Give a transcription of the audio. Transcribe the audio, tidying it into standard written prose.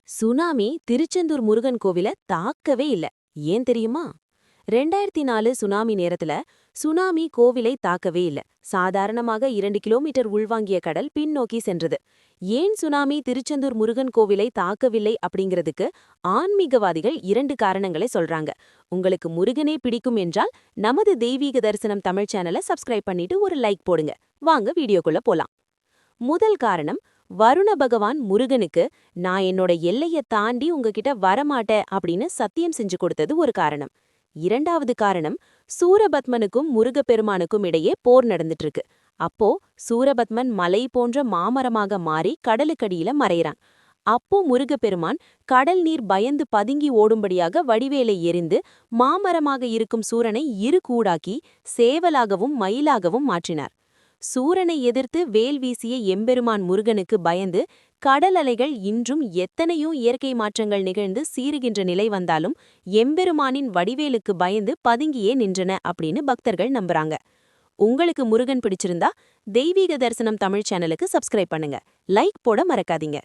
Tsunami Tiruchendur Murugan கோவில தாக்கவே இல்ல. ஏன் தெரியுமா? 2004 சுனாமி நேரத்துல சுனாமி கோவிலை தாக்கவே இல்ல. சாதாரணமாக 2 கிலோமீட்டர் உள்வாங்கிய கடல் பின்னோக்கி சென்றது. ஏன் சுனாமி திருச்செந்தூர் முருகன் கோவிலை தாக்கவில்லை அப்படிங்கிறதுக்கு ஆன்மீகவாதிகள் 2 காரணங்களை சொல்றாங்க. உங்களுக்கு முருகனே பிடிக்கும் என்றால் நமது தெய்வீக தரிசனம் தமிழ் சேனலை சப்ஸ்கிரைப் பண்ணிட்டு ஒரு லைக் போடுங்க. வாங்க வீடியோக்குள்ள போலாம். முதல் காரணம், வருண பகவான் முருகனுக்கு நான் என்னோட எல்லைய தாண்டி உங்ககிட்ட வரமாட்டேன் அப்படின்னு சத்தியம் செஞ்சு கொடுத்தது ஒரு காரணம். இரண்டாவது காரணம், சூரபத்மனுக்கும் முருகப்பெருமானுக்கும் இடையே போர் நடந்துட்டு இருக்கு. அப்போ சூரபத்மன் மலை போன்ற மாமரமாக மாறி கடலுக்கடியில மறையறான். அப்போ முருகப்பெருமான் கடல் நீர் பயந்து பதுங்கி ஓடும்படியாக வடிவேலை எரிந்து மாமரமாக இருக்கும் சூரனை இரு கூடாக்கி சேவலாகவும் மயிலாகவும் மாற்றினார். சூரனை எதிர்த்து வேல் வீசிய எம்பெருமான் முருகனுக்கு பயந்து கடல் அலைகள் இன்றும் எத்தனையோ இயற்கை மாற்றங்கள் நிகழ்ந்து சீறுகின்ற நிலை வந்தாலும் எம்பெருமானின் வடிவேலுக்கு பயந்து பதுங்கியே நின்றன அப்படின்னு பக்தர்கள் நம்புறாங்க. உங்களுக்கு முருகன் பிடிச்சிருந்தா தெய்வீக தரிசனம் தமிழ் சேனலுக்கு சப்ஸ்கிரைப் பண்ணுங்க. லைக் போட மறக்காதீங்க.